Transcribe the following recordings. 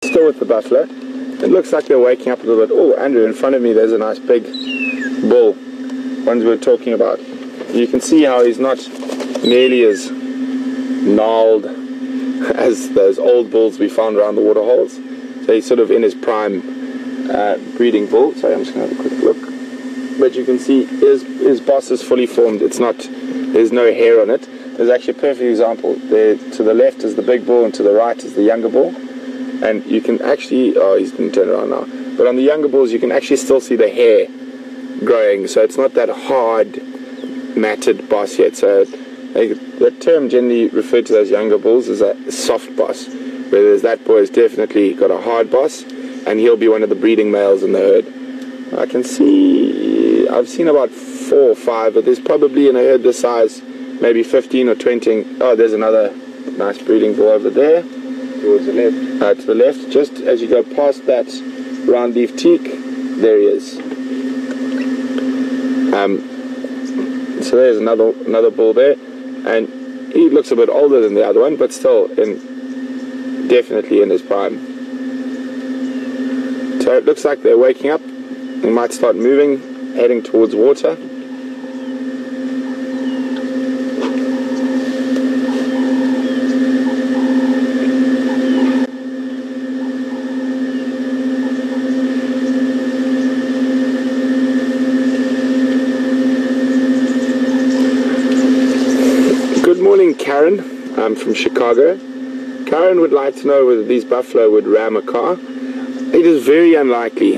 still with the buffalo. It looks like they're waking up a little bit. Oh, Andrew, in front of me there's a nice big bull, ones we were talking about. You can see how he's not nearly as gnarled as those old bulls we found around the water holes. So he's sort of in his prime breeding bull. Sorry, I'm just going to have a quick look. But you can see his boss is fully formed. It's not, there's no hair on it. There's actually a perfect example. There to the left is the big bull and to the right is the younger bull. And you can actually, oh, he's going to turn around now. But on the younger bulls, you can actually still see the hair growing. So it's not that hard, matted boss yet. So the term generally referred to those younger bulls is a soft boss. Whereas that boy has definitely got a hard boss. And he'll be one of the breeding males in the herd. I can see, I've seen about 4 or 5, but there's probably in a herd this size, maybe 15 or 20. Oh, there's another nice breeding bull over there. Towards the left. To the left, just as you go past that round leaf teak, there he is. So there's another bull there, and he looks a bit older than the other one, but still definitely in his prime. So it looks like they're waking up. They might start moving, heading towards water. Good morning, Karen. I'm from Chicago. Karen would like to know whether these buffalo would ram a car. It is very unlikely.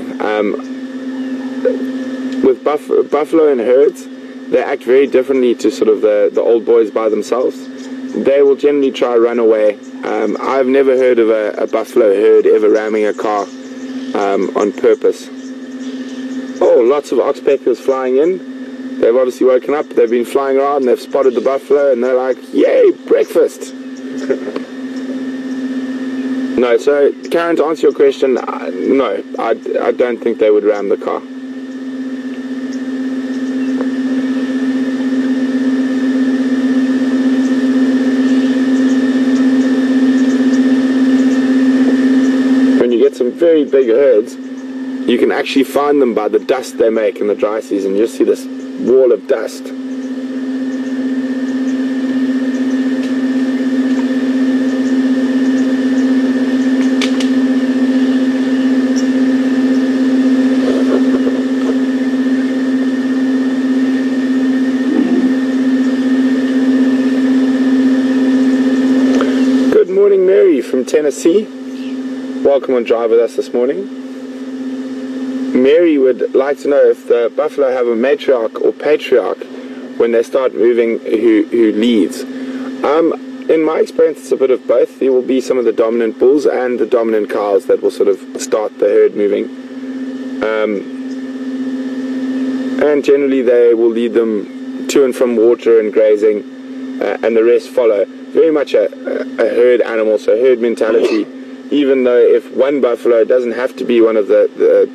With buffalo in herds, they act very differently to sort of the old boys by themselves. They will generally try to run away. I've never heard of a buffalo herd ever ramming a car on purpose. Oh, lots of oxpeckers flying in. They've obviously woken up, they've been flying around, and they've spotted the buffalo, and they're like, yay, breakfast! No, so Karen, to answer your question, no, I don't think they would ram the car. When you get some very big herds, you can actually find them by the dust they make in the dry season. You'll see this wall of dust. Good morning, Mary from Tennessee. Welcome on Drive with us this morning. Mary would like to know if the buffalo have a matriarch or patriarch when they start moving who leads. In my experience, it's a bit of both. There will be some of the dominant bulls and the dominant cows that will sort of start the herd moving. And generally they will lead them to and from water and grazing, and the rest follow. Very much a herd animal, so herd mentality. Even though if one buffalo doesn't have to be one of the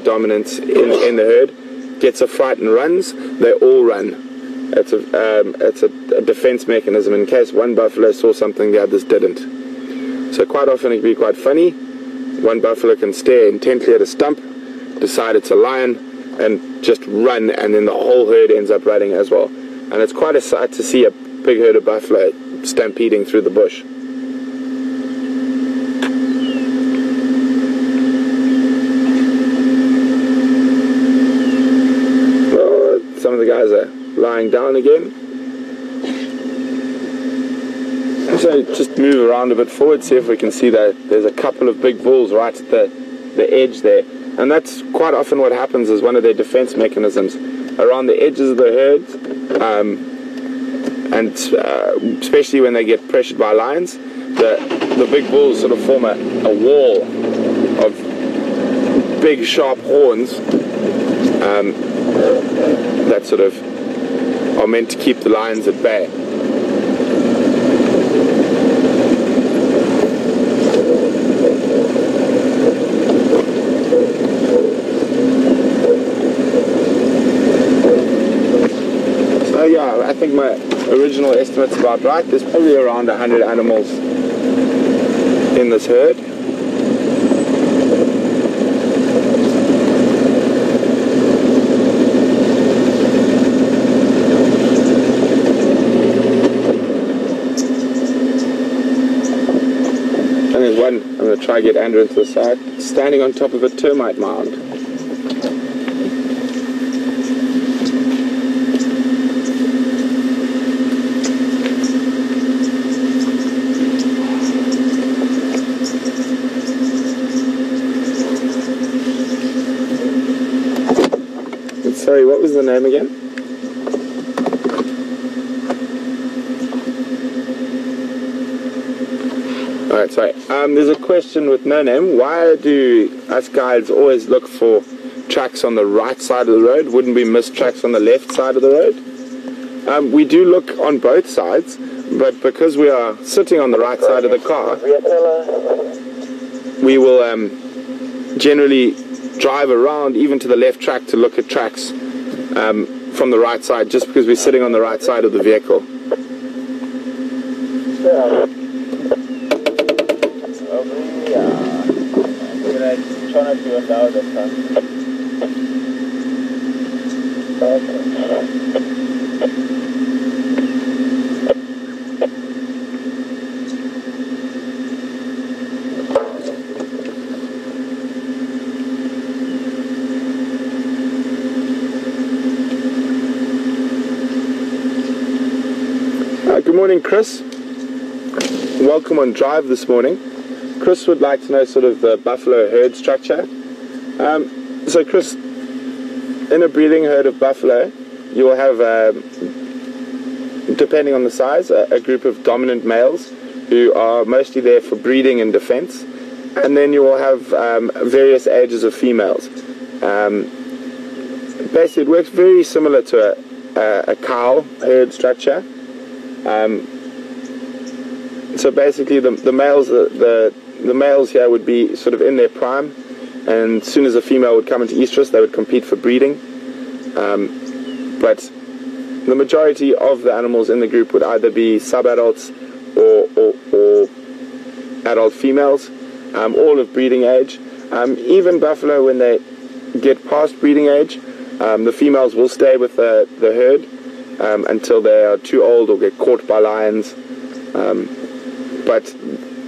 dominants in the herd, gets a fright and runs, they all run. It's a defense mechanism in case one buffalo saw something the others didn't. So quite often it can be quite funny. One buffalo can stare intently at a stump, decide it's a lion, and just run, and then the whole herd ends up running as well. And it's quite a sight to see a big herd of buffalo stampeding through the bush. Some of the guys are lying down again. So just move around a bit forward, see if we can see that there's a couple of big bulls right at the edge there. And that's quite often what happens as one of their defense mechanisms. Around the edges of the herds, and especially when they get pressured by lions, the big bulls sort of form a wall of big sharp horns that sort of are meant to keep the lions at bay. So yeah, I think my original estimate's about right. There's probably around 100 animals in this herd. going to try to get Andrew into the side, standing on top of a termite mound. Sorry, what was the name again? Alright, sorry. There's a question with no name. Why do us guides always look for tracks on the right side of the road? Wouldn't we miss tracks on the left side of the road? We do look on both sides, but because we are sitting on the right side of the car, we will generally drive around even to the left track to look at tracks from the right side, just because we're sitting on the right side of the vehicle. Good morning, Chris. Welcome on Drive this morning. Chris would like to know sort of the buffalo herd structure. So Chris, in a breeding herd of buffalo, you will have, depending on the size, a group of dominant males who are mostly there for breeding and defense, and then you will have various ages of females. Basically, it works very similar to a cow herd structure. So basically the males here would be sort of in their prime, and as soon as a female would come into estrus, they would compete for breeding. But the majority of the animals in the group would either be sub-adults or adult females, all of breeding age. Even buffalo, when they get past breeding age, the females will stay with the herd until they are too old or get caught by lions. But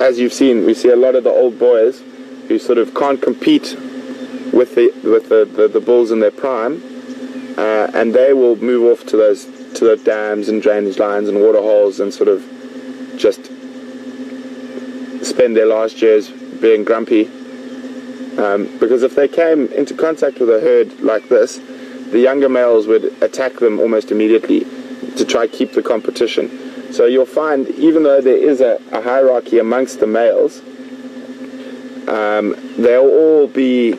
as you've seen, we see a lot of the old boys who sort of can't compete with the bulls in their prime, and they will move off to the dams and drainage lines and water holes and sort of just spend their last years being grumpy. Because if they came into contact with a herd like this, the younger males would attack them almost immediately to try to keep the competition. So you'll find, even though there is a hierarchy amongst the males, they'll all be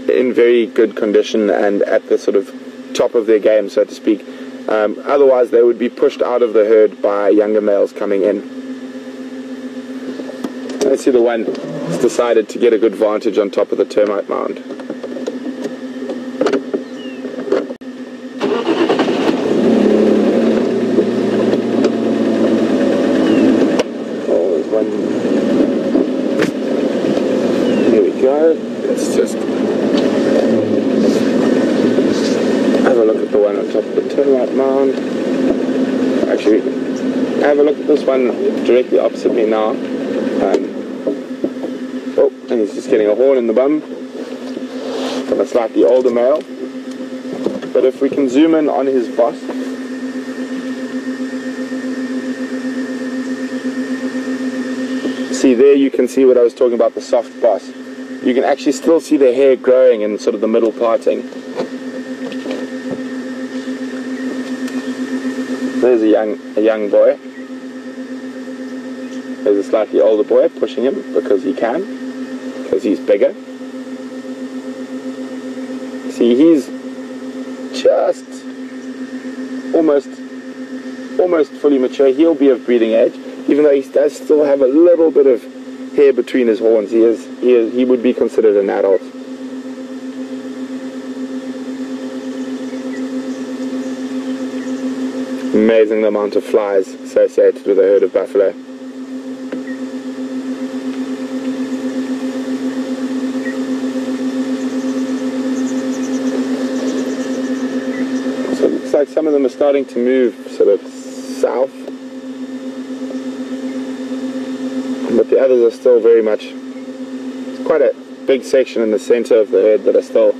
in very good condition and at the sort of top of their game, so to speak. Otherwise, they would be pushed out of the herd by younger males coming in. Let's see the one that's decided to get a good vantage on top of the termite mound. Let's just have a look at the one on top of the termite mound. Actually, have a look at this one directly opposite me now. Oh, and he's just getting a horn in the bum from a slightly older male. But if we can zoom in on his boss, see there, you can see what I was talking about, the soft boss. You can actually still see the hair growing and sort of the middle parting. There's a young boy. There's a slightly older boy pushing him because he can, because he's bigger. See, he's just almost fully mature. He'll be of breeding age, even though he does still have a little bit of hair between his horns. He would be considered an adult. Amazing the amount of flies associated with a herd of buffalo. So it looks like some of them are starting to move sort of south, but the others are still very much quite a big section in the center of the herd that are still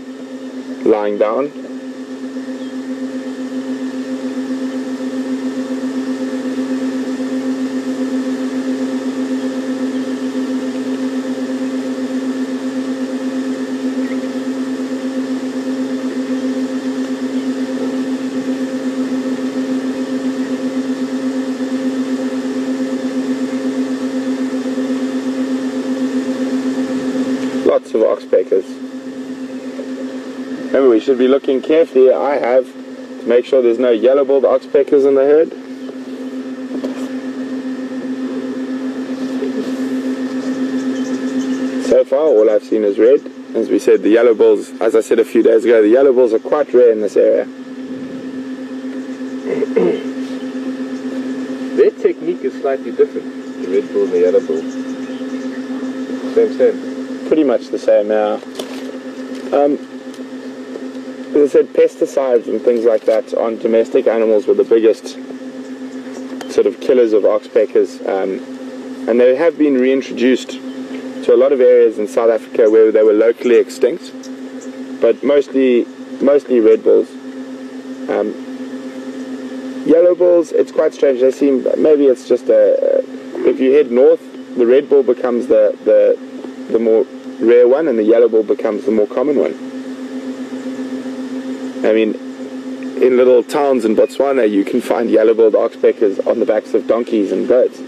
lying down. Lots of oxpeckers. Remember, we should be looking carefully. I have to make sure there's no yellow-billed oxpeckers in the herd. So far, all I've seen is red. As we said, the yellow bills, as I said a few days ago, the yellow bills are quite rare in this area. Their technique is slightly different, the red bull and the yellow bull. Same. Pretty much the same now. As I said, pesticides and things like that on domestic animals were the biggest sort of killers of oxpeckers, and they have been reintroduced to a lot of areas in South Africa where they were locally extinct, but mostly red bulls. Yellow bulls, it's quite strange. They seem, maybe it's just if you head north, the red bull becomes the more rare one, and the yellow bull becomes the more common one. I mean, in little towns in Botswana, you can find yellow-billed oxpeckers on the backs of donkeys and goats.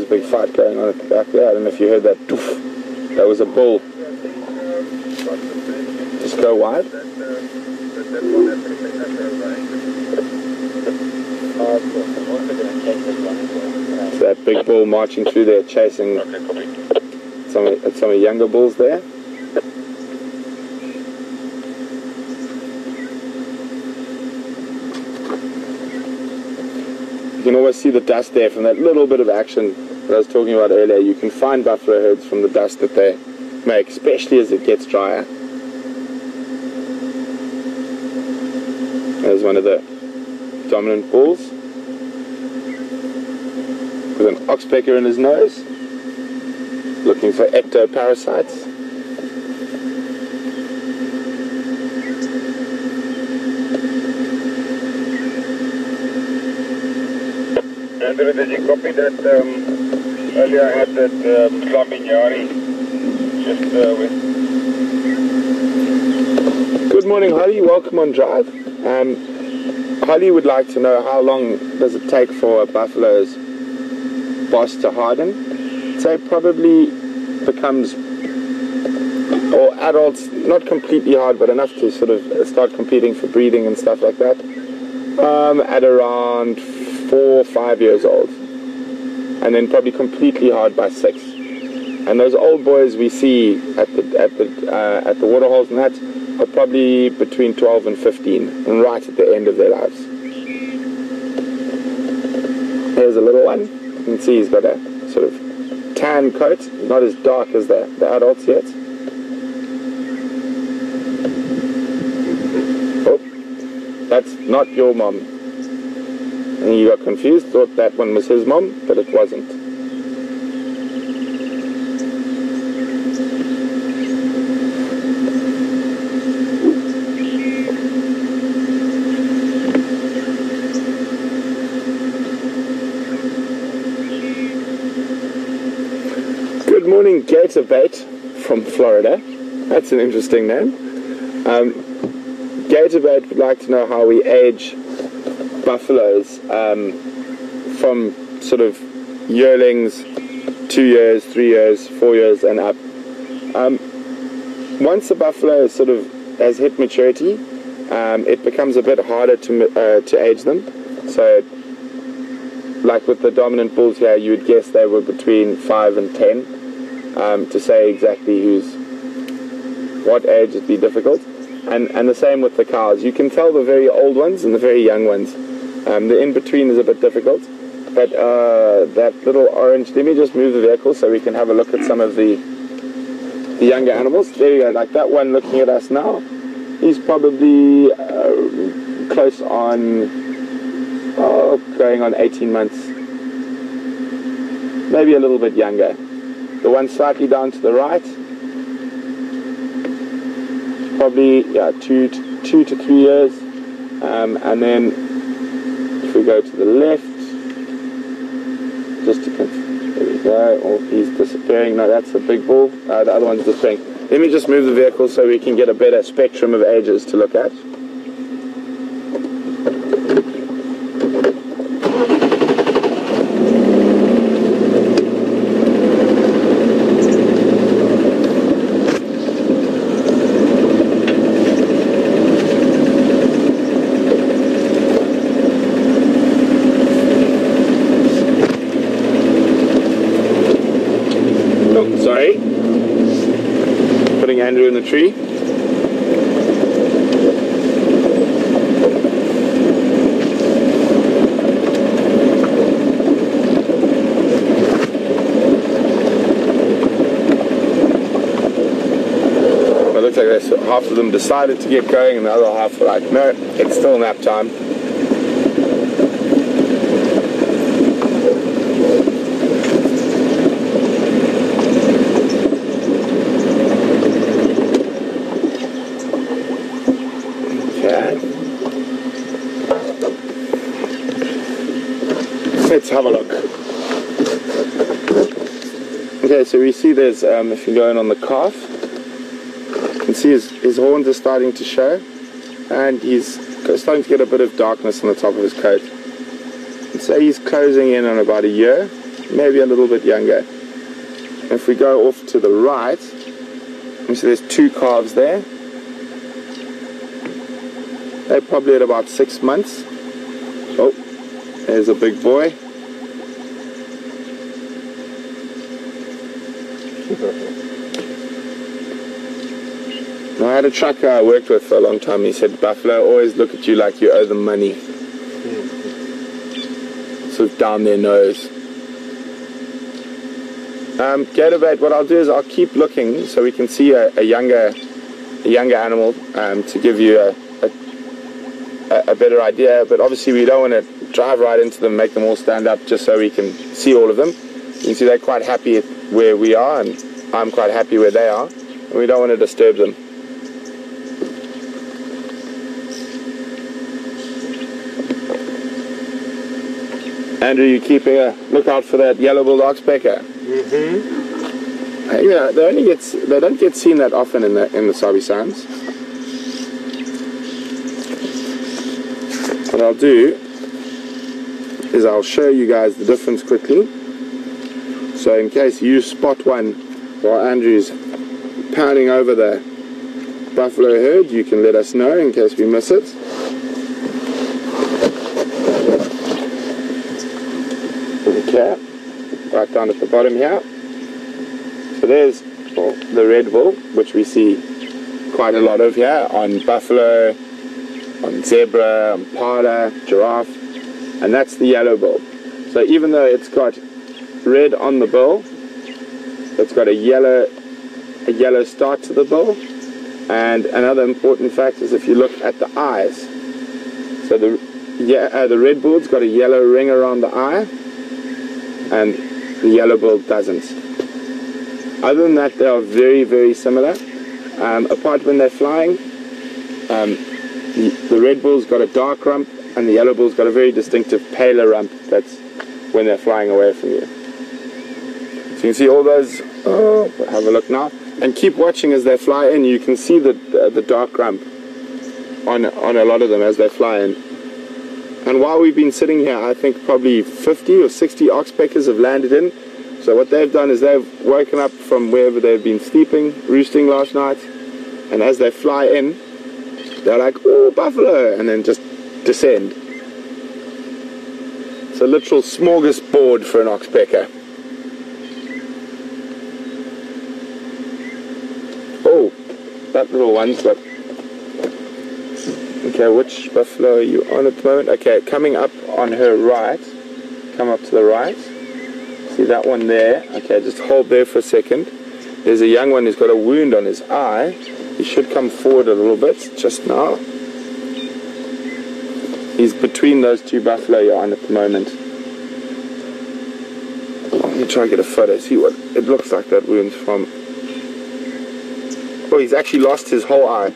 Big fight going on at the back there. I don't know if you heard that. Doof. That was a bull. Just go wide. So that big bull marching through there, chasing some younger bulls there. You can always see the dust there from that little bit of action that I was talking about earlier. You can find buffalo herds from the dust that they make, especially as it gets drier. There's one of the dominant bulls with an oxpecker in his nose, looking for ectoparasites. Andrew, did you copy that earlier I had that Slaminyari just with... Good morning, Holly. Welcome on Drive. Holly would like to know how long does it take for a buffalo's boss to harden. So it probably becomes, or adults, not completely hard, but enough to sort of start competing for breeding and stuff like that, at around 4 or 5 years old, and then probably completely hard by 6. And those old boys we see at the waterholes and that are probably between 12 and 15, and right at the end of their lives. Here's a little one. You can see he's got a sort of tan coat, not as dark as the adults yet. Oh, that's not your mom. And you got confused, thought that one was his mom, but it wasn't. Good morning, Gator Bait from Florida. That's an interesting name. Gator Bait would like to know how we age buffaloes from sort of yearlings, 2 years, 3 years, 4 years and up. Once a buffalo sort of has hit maturity, it becomes a bit harder to age them. So, like with the dominant bulls here, you would guess they were between 5 and 10. To say exactly what age would be difficult. And the same with the cows. You can tell the very old ones and the very young ones. The in-between is a bit difficult. But that little orange, let me just move the vehicle so we can have a look at some of the younger animals. There you go, like that one looking at us now. He's probably close on, going on 18 months. Maybe a little bit younger. The one slightly down to the right, probably 2 to 3 years. And then if we go to the left, just to there we go. Oh, he's disappearing. No, that's a big bull. The other one's disappearing. Let me just move the vehicle so we can get a better spectrum of ages to look at. Putting Andrew in the tree. It looks like half of them decided to get going and the other half were like, no, it's still nap time. Let's have a look. Okay, so we see there's, if you go in on the calf, you can see his horns are starting to show, and he's starting to get a bit of darkness on the top of his coat. And so he's closing in on about a year, maybe a little bit younger. If we go off to the right, you see there's 2 calves there. They're probably at about 6 months. Oh, there's a big boy. I had a trucker I worked with for a long time. He said, buffalo always look at you like you owe them money. Sort of down their nose. Gatorade, what I'll do is I'll keep looking so we can see a younger animal to give you a better idea. But obviously we don't want to drive right into them, make them all stand up just so we can see all of them. You can see they're quite happy where we are, and I'm quite happy where they are, and we don't want to disturb them. Andrew, you keeping a lookout for that yellow bull oxpecker? Mm-hmm. You know, they don't get seen that often in the Sabi Sands. What I'll do is I'll show you guys the difference quickly. So in case you spot one while Andrew's pounding over the buffalo herd, you can let us know in case we miss it. Okay, right down at the bottom here. So there's the red bull, which we see quite a lot of here on buffalo, on zebra, on panda, giraffe, and that's the yellow bull. So even though it's got red on the bill, it's got a yellow start to the bill. And another important fact is if you look at the eyes. So the red bull's got a yellow ring around the eye, and the yellow bull doesn't. Other than that, they are very, very similar. Apart when they're flying, the red bull's got a dark rump, and the yellow bull's got a very distinctive paler rump. That's when they're flying away from you. So you can see all those. Oh, have a look now, and keep watching as they fly in. You can see the dark rump on a lot of them as they fly in. And while we've been sitting here, I think probably 50 or 60 oxpeckers have landed in. So what they've done is they've woken up from wherever they've been sleeping, roosting last night, and as they fly in, they're like, oh, buffalo, and then just descend. It's a literal smorgasbord for an oxpecker. Oh, that little one's got... Okay, which buffalo are you on at the moment? Okay, coming up on her right. Come up to the right. See that one there? Okay, just hold there for a second. There's a young one who's got a wound on his eye. He should come forward a little bit just now. He's between those two buffalo you're on at the moment. Let me try and get a photo, see what it looks like that wound's from. Oh, he's actually lost his whole eye.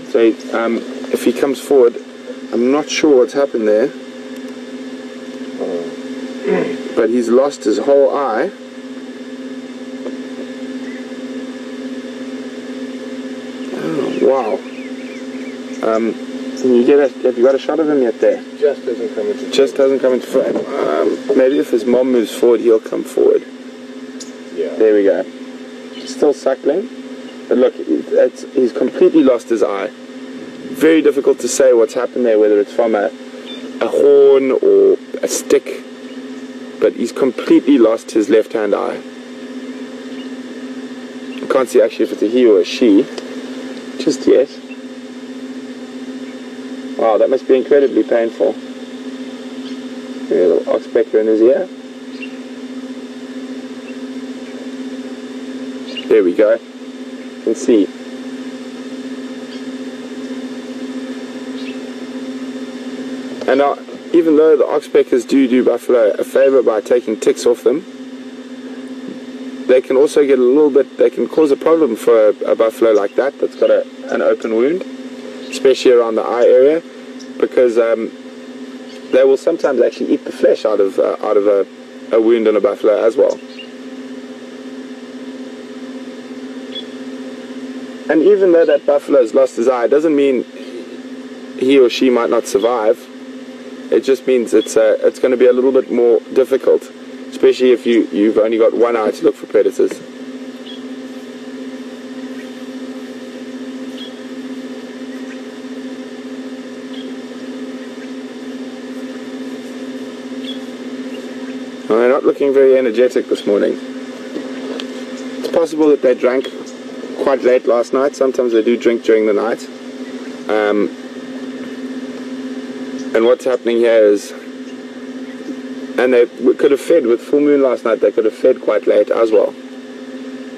So if he comes forward, I'm not sure what's happened there. But he's lost his whole eye. Oh, wow. Can you have you got a shot of him yet there? Just hasn't come into Just hasn't come into frame. Maybe if his mom moves forward, he'll come forward. Yeah. There we go. Still suckling. But look, he's completely lost his eye. Very difficult to say what's happened there, whether it's from a horn or a stick. But he's completely lost his left-hand eye. I can't see actually if it's a he or a she just yet. Wow, that must be incredibly painful. A little oxpecker in his ear. There we go. You can see. And now, even though the oxpeckers do buffalo a favor by taking ticks off them, they can also get a little bit, they can cause a problem for a buffalo like that that's got an open wound, especially around the eye area, because they will sometimes actually eat the flesh out of a wound on a buffalo as well. And even though that buffalo has lost his eye, it doesn't mean he or she might not survive. It just means it's going to be a little bit more difficult, especially if you've only got one eye to look for predators. Well, they're not looking very energetic this morning. It's possible that they drank quite late last night. Sometimes they do drink during the night. And what's happening here is, and they could have fed with full moon last night, they could have fed quite late as well.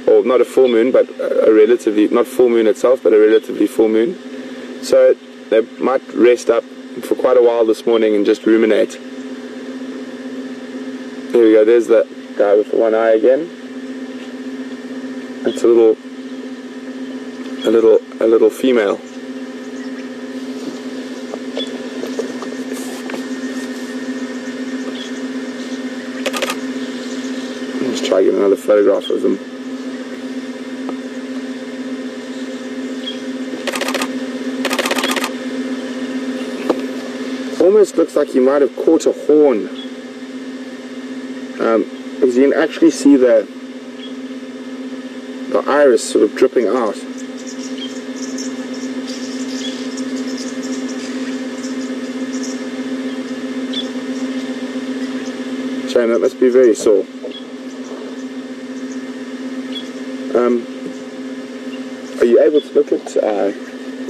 Or not a full moon, but a relatively, not full moon itself, but a relatively full moon. So they might rest up for quite a while this morning and just ruminate. There we go, there's the guy with the one eye again. It's a little female. Let's try to get another photograph of them. Almost looks like he might have caught a horn. Because you can actually see the iris sort of dripping out. Shame, that must be very sore. Are you able to look at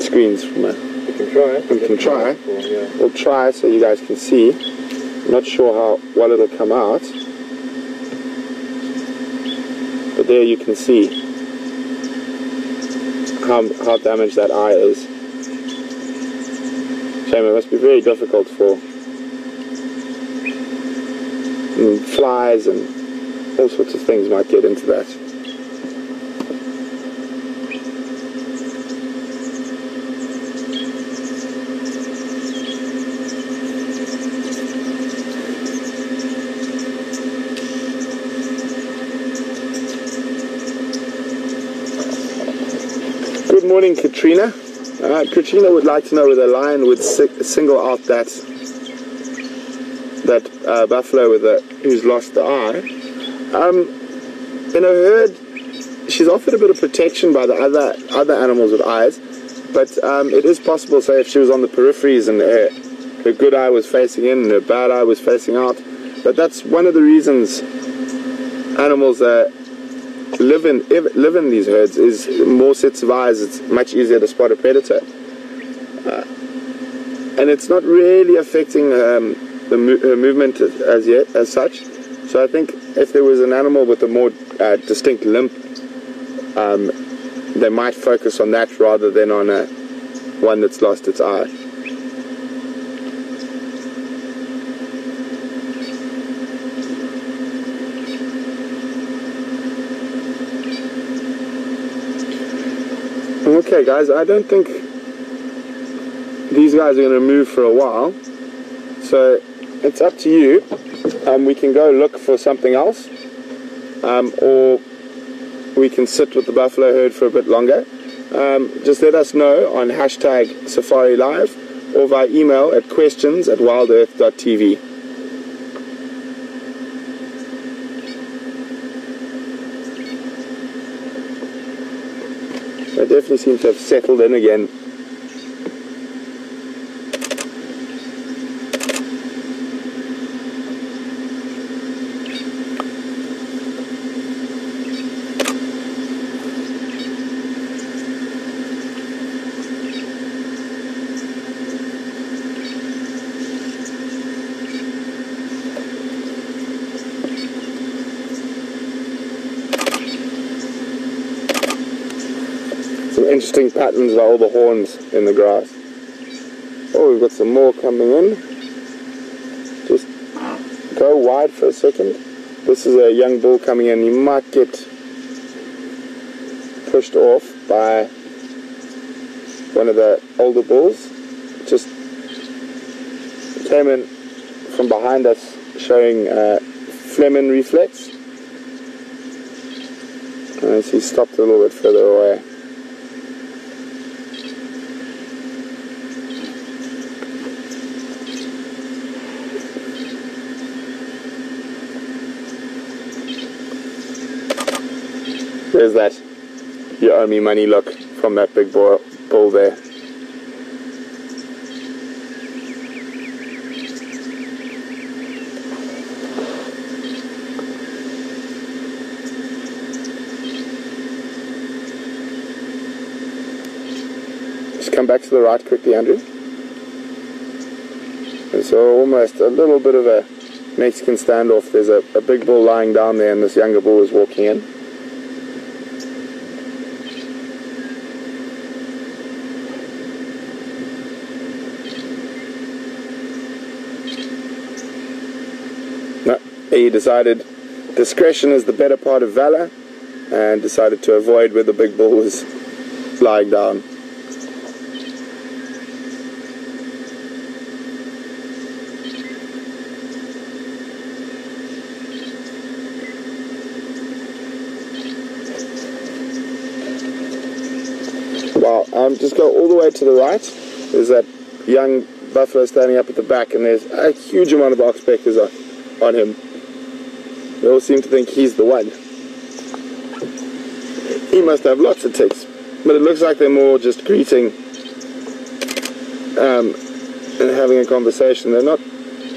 screens from a... We can try. We can try. Yeah. We'll try so you guys can see. I'm not sure how well it'll come out. But there you can see how damaged that eye is. Shame, it must be very difficult for flies and all sorts of things might get into that. Good morning, Katrina. Katrina would like to know whether a lion would single out that buffalo who's lost the eye. In a herd, she's offered a bit of protection by the other animals with eyes, But it is possible, say, if she was on the peripheries and her good eye was facing in and her bad eye was facing out. But that's one of the reasons animals that live in these herds is more sets of eyes. It's much easier to spot a predator, and it's not really affecting her movement as such. So I think if there was an animal with a more distinct limp, they might focus on that rather than on one that's lost its eye. Okay guys, I don't think these guys are going to move for a while, so it's up to you. We can go look for something else, or we can sit with the buffalo herd for a bit longer. Just let us know on hashtag Safari Live or via email at questions@wildearth.tv. They definitely seem to have settled in again. Interesting patterns by all the horns in the grass. Oh, we've got some more coming in. Just go wide for a second. This is a young bull coming in. He might get pushed off by one of the older bulls. Just came in from behind us showing Flemin reflex. And he stopped a little bit further away. There's that you owe me money look from that big bull there. Just come back to the right quickly, Andrew. So almost a little bit of a Mexican standoff. There's a big bull lying down there and this younger bull is walking in. He decided discretion is the better part of valor and decided to avoid where the big bull was lying down. Wow, just go all the way to the right. There's that young buffalo standing up at the back and there's a huge amount of oxpeckers on him. They all seem to think he's the one. He must have lots of ticks, but it looks like they're more just greeting and having a conversation. They're not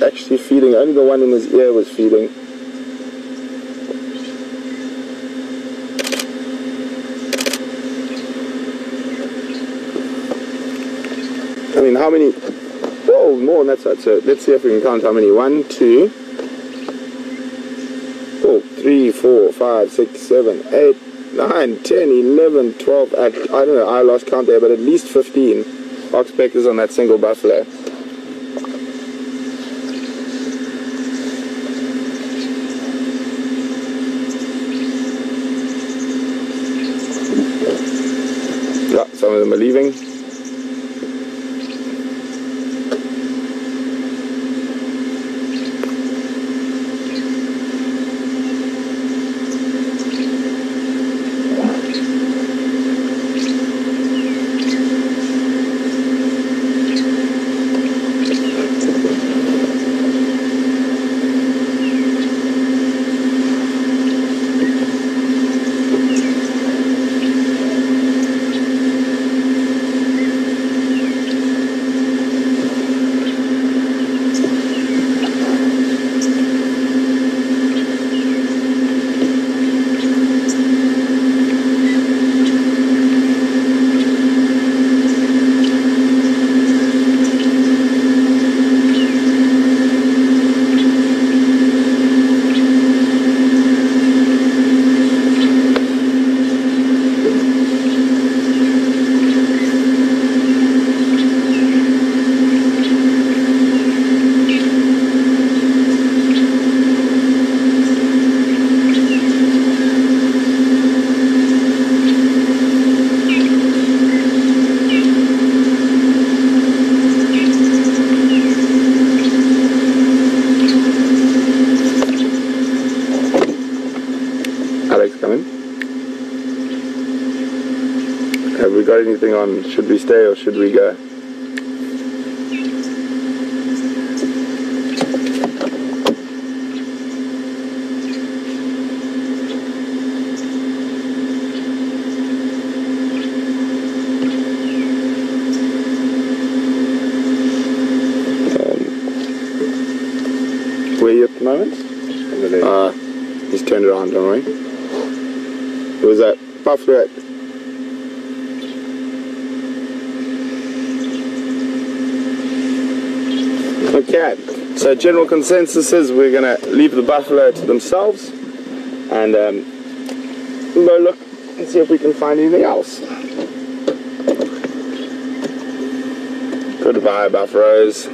actually feeding. Only the one in his ear was feeding. I mean, how many? Oh, more on that side. So let's see if we can count how many. 1, 2, 3, 4, 5, 6, 7, 8, 9, 10, 11, 12, I don't know, I lost count there, but at least 15 oxpeckers on that single buffalo. Yeah, some of them are leaving. got anything on should we stay or should we go. Where are you at the moment? Over there. He's turned around, don't worry. It was that buffalo. Okay, so general consensus is we're going to leave the buffalo to themselves and go look and see if we can find anything else. Goodbye, buffaloes.